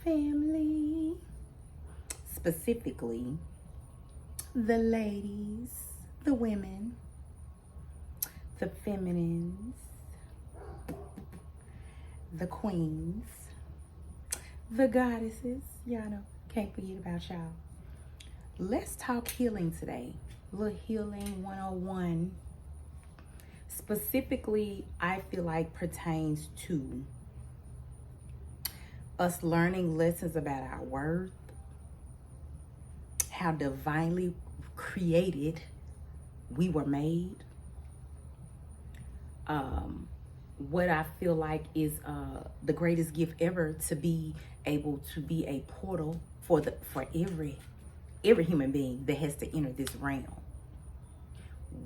family, specifically the ladies, the women, the feminines, the queens, the goddesses. Y'all know, can't forget about y'all. Let's talk healing today. Little healing 101. Specifically, I feel like pertains to us learning lessons about our worth, how divinely created we were made. What I feel like is the greatest gift ever, to be able to be a portal for every human being that has to enter this realm.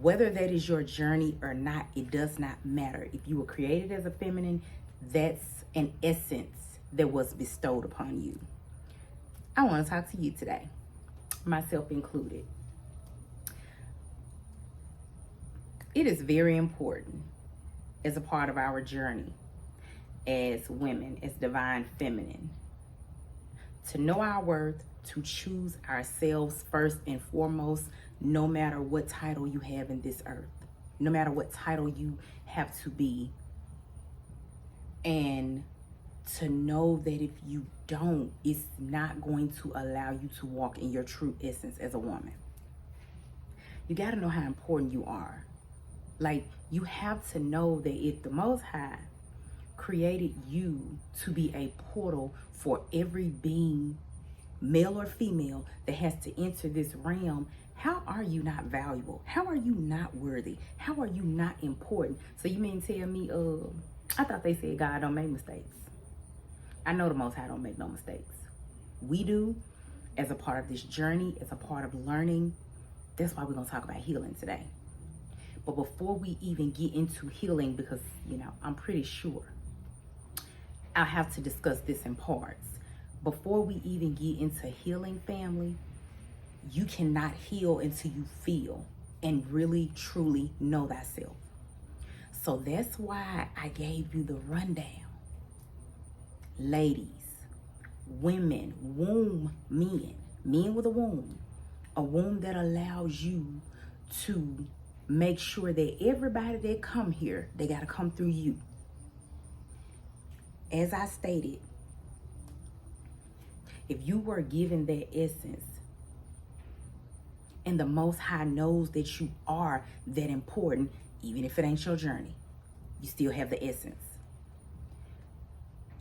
Whether that is your journey or not, it does not matter. If you were created as a feminine, that's an essence that was bestowed upon you. I want to talk to you today, myself included. It is very important as a part of our journey as women, as divine feminine, to know our worth, to choose ourselves first and foremost, no matter what title you have in this earth, no matter what title you have to be. And to know that if you don't, it's not going to allow you to walk in your true essence as a woman. You got to know how important you are. Like, you have to know that if the Most High created you to be a portal for every being, male or female, that has to enter this realm, how are you not valuable? How are you not worthy? How are you not important? So you mean tell me, I thought they said God don't make mistakes. I know the Most High don't make no mistakes. We do, as a part of this journey, as a part of learning. That's why we're going to talk about healing today. But before we even get into healing, because, I'm pretty sure I'll have to discuss this in parts. Before we even get into healing, family, you cannot heal until you feel and really, truly know thyself. So that's why I gave you the rundown. Ladies, women, womb men with a womb that allows you to make sure that everybody that come here, they got to come through you. As I stated, if you were given that essence, and the Most High knows that you are that important, even if it ain't your journey, you still have the essence.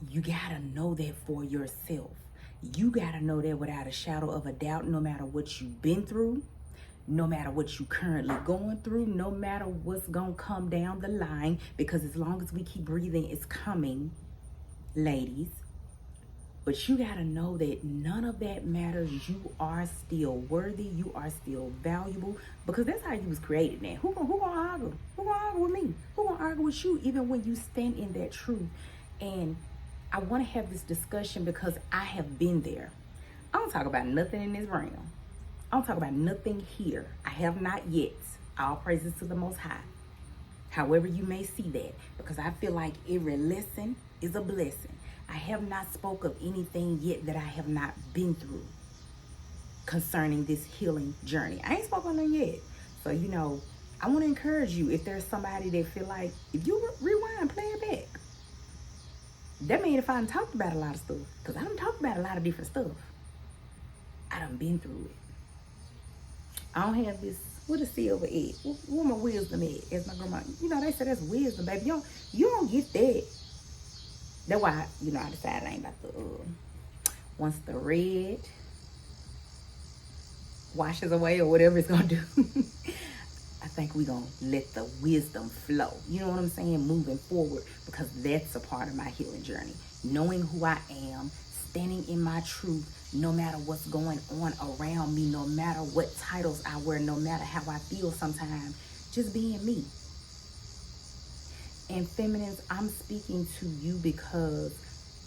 You gotta know that for yourself. You gotta know that without a shadow of a doubt, no matter what you've been through, no matter what you currently going through, no matter what's gonna come down the line, because as long as we keep breathing, it's coming, ladies. But you gotta know that none of that matters. You are still worthy. You are still valuable, because that's how you was created. Now, who gonna argue? Who gonna argue with me? Who gonna argue with you? Even when you stand in that truth. And I want to have this discussion because I have been there. I don't talk about nothing in this realm. I don't talk about nothing here. I have not yet. All praises to the Most High. However you may see that, because I feel like every lesson is a blessing. I have not spoke of anything yet that I have not been through concerning this healing journey. I ain't spoken on it yet. So, I want to encourage you, if there's somebody that feel like, if you rewind, play it back. That means if I done talked about a lot of stuff, because I done talked about a lot of different stuff. I done been through it. I don't have this, what a silver egg. Where my wisdom at? As my grandma, they say that's wisdom, baby. You don't get that. That's why, I decided I ain't about to, once the red washes away or whatever it's going to do, I think we're going to let the wisdom flow. You know what I'm saying? Moving forward, because that's a part of my healing journey. Knowing who I am, standing in my truth, no matter what's going on around me, no matter what titles I wear, no matter how I feel sometimes, just being me. And feminines, I'm speaking to you because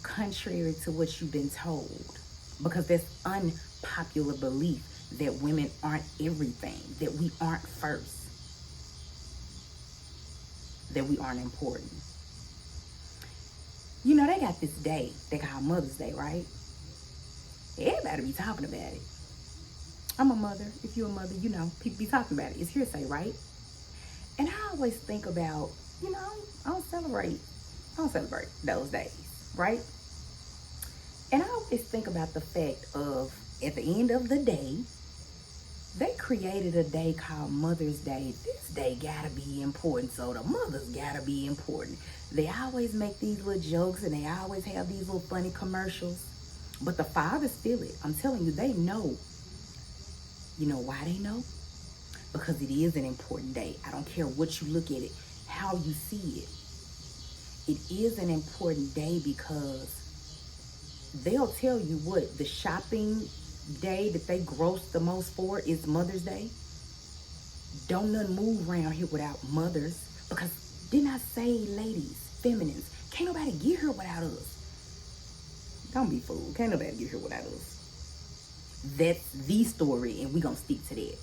contrary to what you've been told, because that's unpopular belief that women aren't everything, that we aren't first, that we aren't important. They got this day they call Mother's Day, right? Everybody be talking about it. I'm a mother. If you're a mother, you know, people be talking about it. It's hearsay, right? And I always think about, you know, I don't celebrate those days, right? And I always think about the fact of, at the end of the day, they created a day called Mother's Day. This day gotta be important, so the mothers gotta be important. They always make these little jokes and they always have these little funny commercials. But the fathers feel it. I'm telling you, they know. You know why they know? Because it is an important day. I don't care what you look at it, how you see it. It is an important day because they'll tell you what the shopping day that they gross the most for is Mother's Day. Don't nothing move around here without mothers, because didn't I say, ladies, feminines, can't nobody get here without us. Don't be fooled. Can't nobody get here without us. That's the story, and we're gonna stick to that.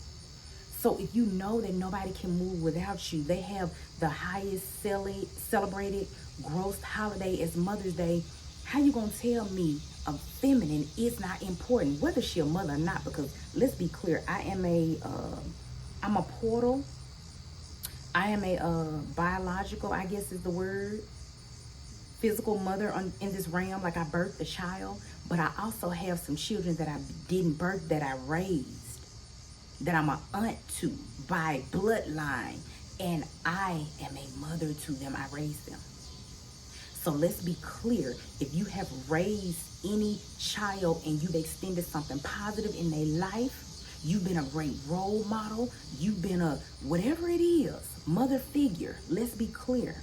So if you know that nobody can move without you, they have the highest celebrated grossed holiday as Mother's Day. How you gonna tell me a feminine is not important, whether she a mother or not? Because let's be clear, I'm a portal. I am a biological, I guess is the word, physical mother in this realm. Like, I birthed a child, but I also have some children that I didn't birth, that I raised, that I'm an aunt to by bloodline, and I am a mother to them. I raised them. So let's be clear, if you have raised any child and you've extended something positive in their life, you've been a great role model, you've been a whatever it is, mother figure, let's be clear,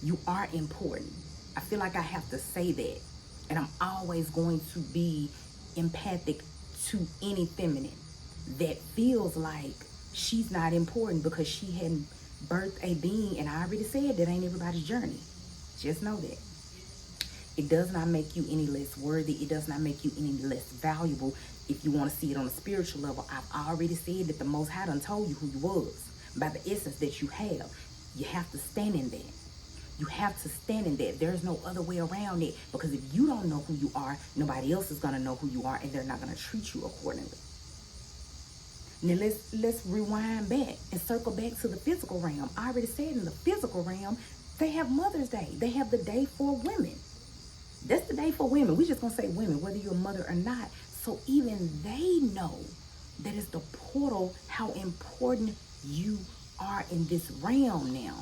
you are important. I feel like I have to say that. And I'm always going to be empathic to any feminine that feels like she's not important because she hadn't birthed a being. And I already said that ain't everybody's journey. Just know that. It does not make you any less worthy. It does not make you any less valuable. If you want to see it on a spiritual level, I've already said that the Most High done told you who you was by the essence that you have. You have to stand in that. You have to stand in that. There's no other way around it. Because if you don't know who you are, nobody else is going to know who you are, and they're not going to treat you accordingly. Now let's rewind back and circle back to the physical realm. I already said in the physical realm, they have Mother's Day. They have the day for women. That's the day for women. We're just going to say women, whether you're a mother or not. So even they know that it's the portal, how important you are in this realm now.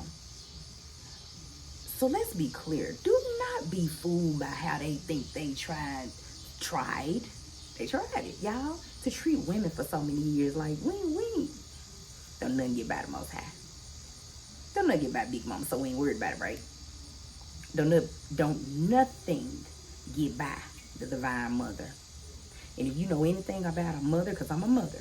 So let's be clear. Do not be fooled by how they think they tried. They tried it, y'all, to treat women for so many years like, we. Don't nothing get by the Most High. Don't nothing get by Big Mama, so we ain't worried about it, right? Don't nothing get by the Divine Mother. And if you know anything about a mother, because I'm a mother,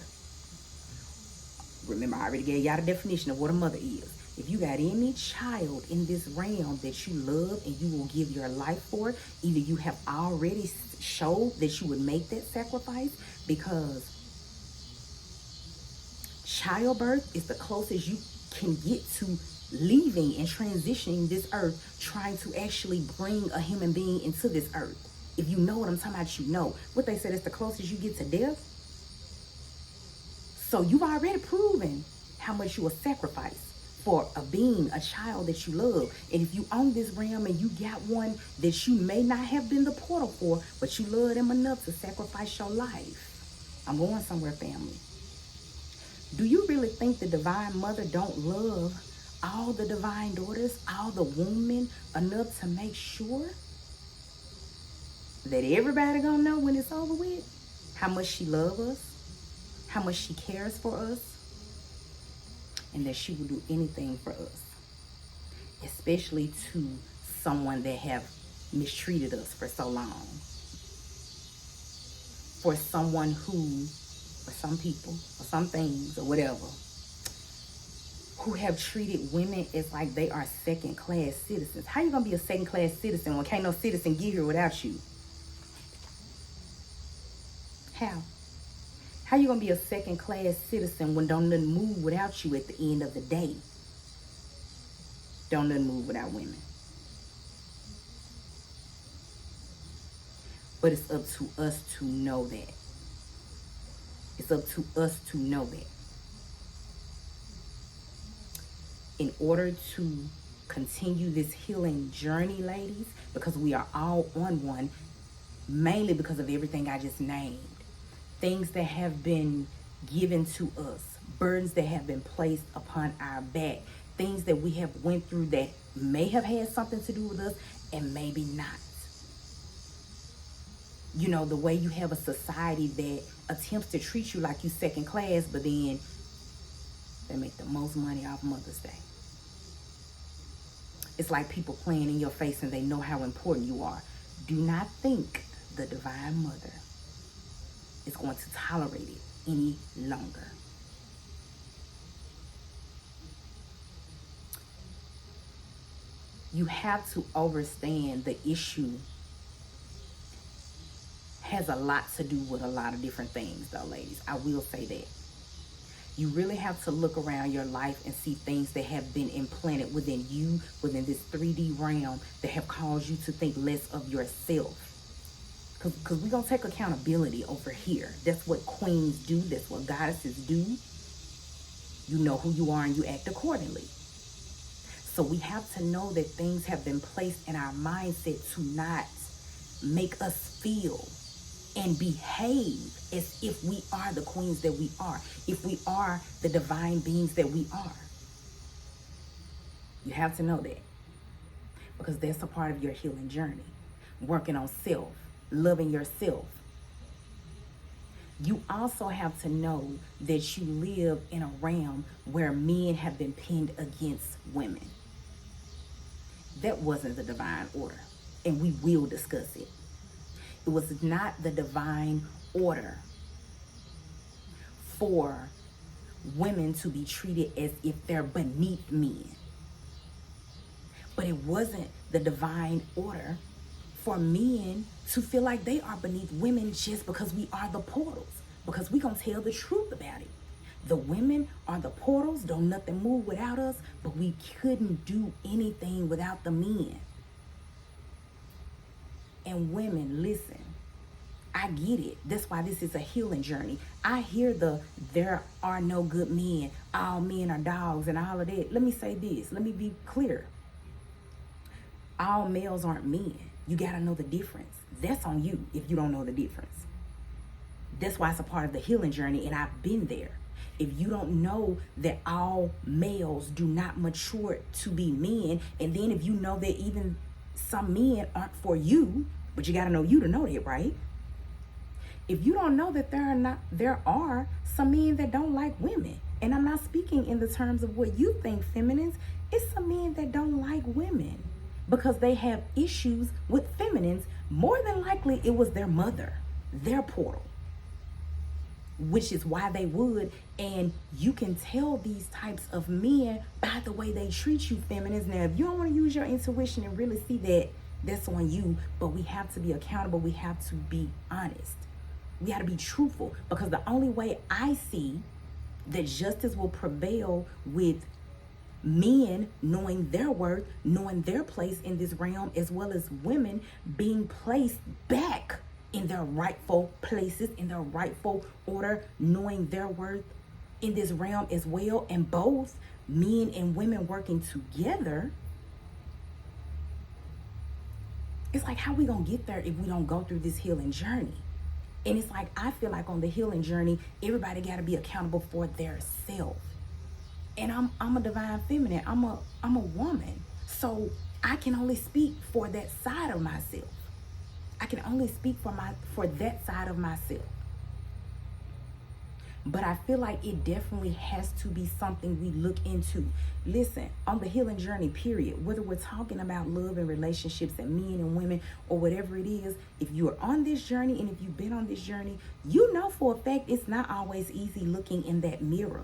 remember I already gave y'all the definition of what a mother is. If you got any child in this realm that you love and you will give your life for, either you have already showed that you would make that sacrifice, because childbirth is the closest you can get to leaving and transitioning this earth, trying to actually bring a human being into this earth. If you know what I'm talking about, you know. What they said is the closest you get to death. So you've already proven how much you will sacrifice for a being, a child that you love. And if you own this realm and you got one that you may not have been the portal for, but you love them enough to sacrifice your life. I'm going somewhere, family. Do you really think the Divine Mother don't love all the divine daughters, all the women, enough to make sure that everybody gonna know when it's over with how much she loves us, how much she cares for us, and that she will do anything for us, especially to someone that have mistreated us for so long, for someone who, or some people, or some things, or whatever, who have treated women as like they are second-class citizens. How you gonna be a second-class citizen when can't no citizen get here without you? How you gonna be a second-class citizen when don't nothing move without you at the end of the day? Don't nothing move without women. But it's up to us to know that. It's up to us to know that. In order to continue this healing journey, ladies, because we are all on one, mainly because of everything I just named. Things that have been given to us, burdens that have been placed upon our back, things that we have went through that may have had something to do with us and maybe not. You know, the way you have a society that attempts to treat you like you second class, but then they make the most money off Mother's Day. It's like people playing in your face and they know how important you are. Do not think the Divine Mother is going to tolerate it any longer. You have to understand the issue has a lot to do with a lot of different things, though, ladies. I will say that. You really have to look around your life and see things that have been implanted within you, within this 3D realm, that have caused you to think less of yourself. Because we're going to take accountability over here. That's what queens do. That's what goddesses do. You know who you are and you act accordingly. So we have to know that things have been placed in our mindset to not make us feel and behave as if we are the queens that we are, if we are the divine beings that we are. You have to know that, because that's a part of your healing journey. Working on self, loving yourself. You also have to know that you live in a realm where men have been pinned against women. That wasn't the divine order, and we will discuss it. It was not the divine order for women to be treated as if they're beneath men. But it wasn't the divine order for men to feel like they are beneath women just because we are the portals. Because we're going to tell the truth about it. The women are the portals. Don't nothing move without us. But we couldn't do anything without the men. And women, listen, I get it. That's why this is a healing journey. I hear there are no good men, all men are dogs and all of that. Let me say this. Let me be clear. All males aren't men. You got to know the difference. That's on you if you don't know the difference. That's why it's a part of the healing journey, and I've been there. If you don't know that all males do not mature to be men, and then if you know that even some men aren't for you, but you got to know you to know that, right? If you don't know that there are some men that don't like women, and I'm not speaking in the terms of what you think feminines, it's some men that don't like women because they have issues with feminines. More than likely, it was their mother, their portal, which is why they would. And you can tell these types of men by the way they treat you, feminines. Now, if you don't want to use your intuition and really see that, that's on you. But we have to be accountable. We have to be honest. We got to be truthful, because the only way I see that justice will prevail with men knowing their worth, knowing their place in this realm, as well as women being placed back in their rightful places, in their rightful order, knowing their worth in this realm as well, and both men and women working together. It's like, how we gonna get there if we don't go through this healing journey? And it's like, I feel like on the healing journey, everybody got to be accountable for their self. And I'm a divine feminine. I'm a woman. So I can only speak for that side of myself. I can only speak for that side of myself. But I feel like it definitely has to be something we look into. Listen, on the healing journey, period, whether we're talking about love and relationships and men and women or whatever it is, if you are on this journey and if you've been on this journey, you know for a fact it's not always easy looking in that mirror.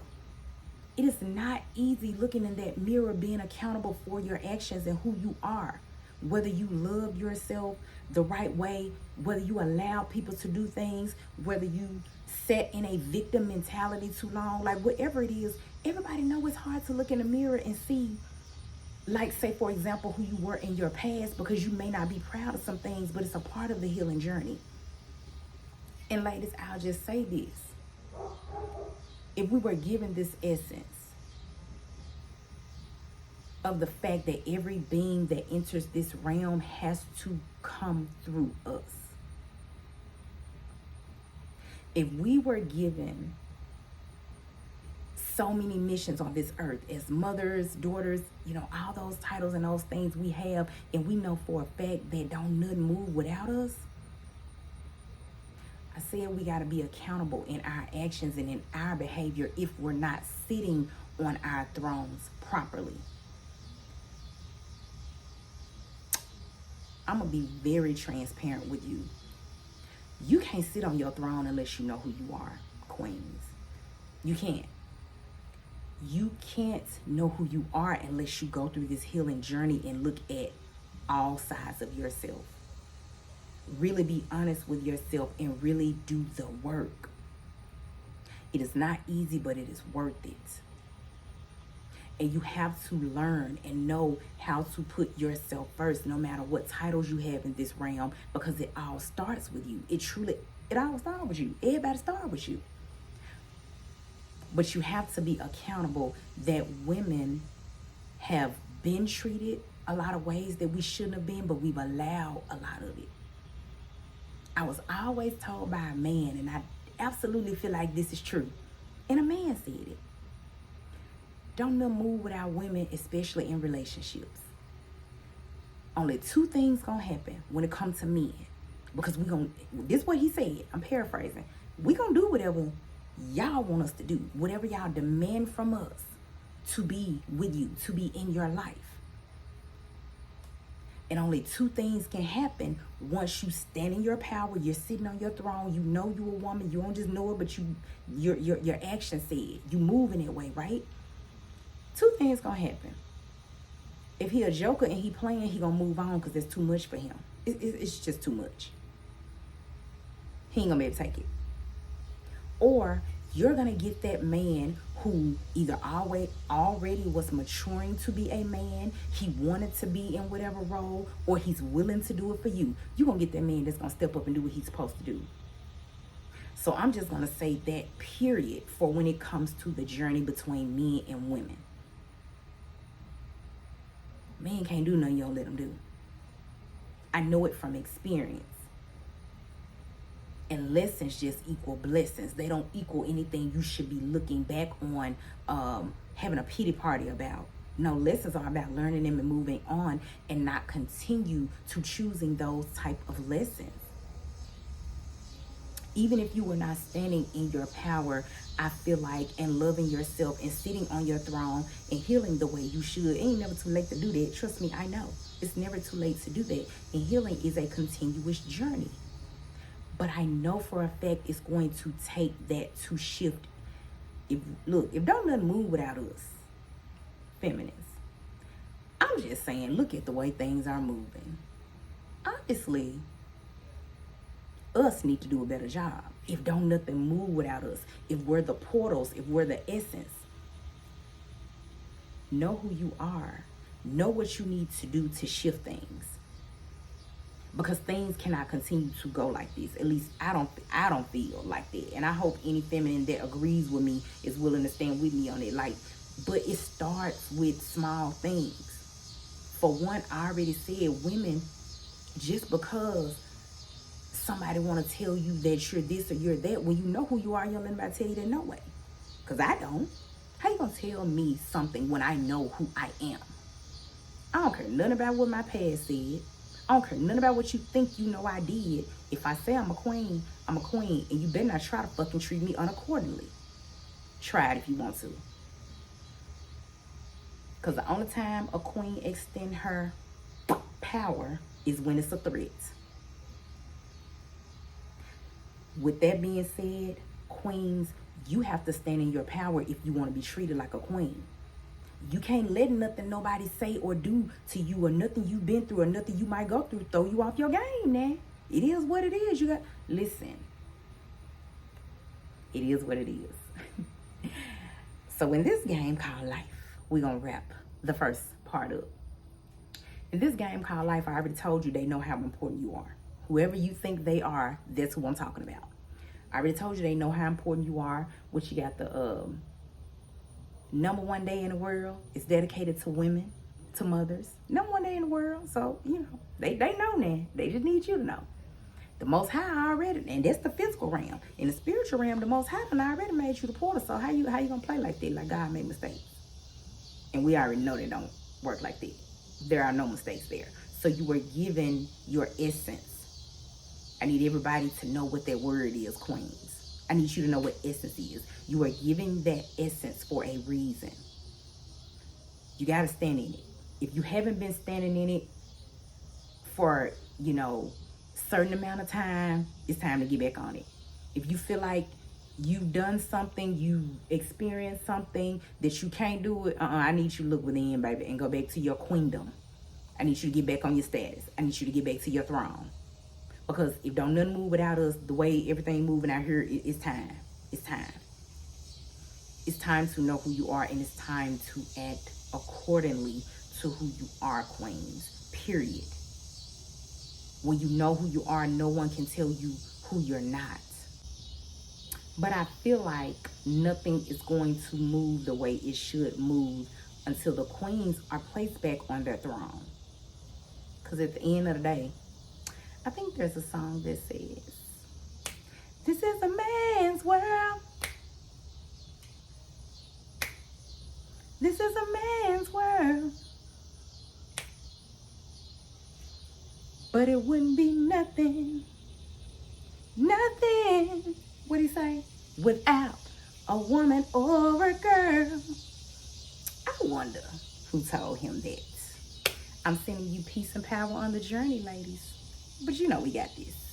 It is not easy looking in that mirror, being accountable for your actions and who you are. Whether you love yourself the right way, whether you allow people to do things, whether you set in a victim mentality too long, like whatever it is, everybody knows it's hard to look in the mirror and see like, say, for example, who you were in your past, because you may not be proud of some things, but it's a part of the healing journey. And ladies, I'll just say this. If we were given this essence of the fact that every being that enters this realm has to come through us. If we were given so many missions on this earth as mothers, daughters, you know, all those titles and those things we have, and we know for a fact that don't nothing move without us, I said we got to be accountable in our actions and in our behavior if we're not sitting on our thrones properly. I'm going to be very transparent with you. You can't sit on your throne unless you know who you are, queens. You can't. You can't know who you are unless you go through this healing journey and look at all sides of yourself. Really be honest with yourself and really do the work. It is not easy, but it is worth it. And you have to learn and know how to put yourself first, no matter what titles you have in this realm, because it all starts with you. It all starts with you. Everybody starts with you. But you have to be accountable that women have been treated a lot of ways that we shouldn't have been, but we've allowed a lot of it. I was always told by a man, and I absolutely feel like this is true, and a man said it. Don't move without women, especially in relationships. Only two things gonna happen when it comes to men. Because this is what he said, I'm paraphrasing. We gonna do whatever y'all want us to do. Whatever y'all demand from us to be with you, to be in your life. And only two things can happen once you stand in your power, you're sitting on your throne, you know you're a woman, you don't just know it, but your action said, you move in that way, right? Two things gonna happen. If he a joker and he playing, he gonna move on because it's too much for him. It's just too much. He ain't gonna be able to take it. Or you're gonna get that man who either already was maturing to be a man, he wanted to be in whatever role, or he's willing to do it for you. You're gonna get that man that's gonna step up and do what he's supposed to do. So I'm just gonna say that, period, for when it comes to the journey between men and women. Men can't do nothing you don't let them do. I know it from experience. And lessons just equal blessings. They don't equal anything you should be looking back on, having a pity party about. No, lessons are about learning them and moving on, and not continue to choosing those type of lessons. Even if you were not standing in your power, I feel like, and loving yourself and sitting on your throne and healing the way you should. It ain't never too late to do that. Trust me, I know. It's never too late to do that. And healing is a continuous journey. But I know for a fact it's going to take that to shift. If don't nothing move without us, feminists. I'm just saying, look at the way things are moving. Obviously, us need to do a better job. If don't nothing move without us, if we're the portals, if we're the essence, know who you are. Know what you need to do to shift things. Because things cannot continue to go like this. At least I don't feel like that. And I hope any feminine that agrees with me is willing to stand with me on it. But it starts with small things. For one, I already said, women, just because somebody want to tell you that you're this or you're that, when you know who you are, you don't let anybody tell you that no way. Because I don't. How you going to tell me something when I know who I am? I don't care nothing about what my past said. I don't care nothing about what you think you know I did. If I say I'm a queen, I'm a queen. And you better not try to fucking treat me unaccordingly. Try it if you want to. Because the only time a queen extend her power is when it's a threat. With that being said, queens, you have to stand in your power if you want to be treated like a queen. You can't let nothing nobody say or do to you, or nothing you've been through, or nothing you might go through, throw you off your game now. It is what it is. Listen. It is what it is. So in this game called life, we're going to wrap the first part up. In this game called life, I already told you they know how important you are. Whoever you think they are, that's who I'm talking about. I already told you they know how important you are. What you got, the number one day in the world is dedicated to women, to mothers. Number one day in the world. So, you know, they know now. They just need you to know. The Most High already, and that's the physical realm. In the spiritual realm, the Most High already made you the porter. So how you gonna play like that? Like God made mistakes, and we already know they don't work like that. There are no mistakes there. So you were given your essence. I need everybody to know what that word is, queens. I need you to know what essence is. You are given that essence for a reason. You gotta stand in it. If you haven't been standing in it for, you know, certain amount of time, it's time to get back on it. If you feel like you've done something, you experienced something that you can't do it, I need you to look within, baby, and go back to your queendom. I need you to get back on your status. I need you to get back to your throne. Because if don't nothing move without us, the way everything moving out here, it's time. It's time. It's time to know who you are, and it's time to act accordingly to who you are, queens. Period. When you know who you are, no one can tell you who you're not. But I feel like nothing is going to move the way it should move until the queens are placed back on their throne. Because at the end of the day, I think there's a song that says, this is a man's world. This is a man's world. But it wouldn't be nothing, what'd he say? Without a woman or a girl. I wonder who told him that. I'm sending you peace and power on the journey, ladies. But you know we got this.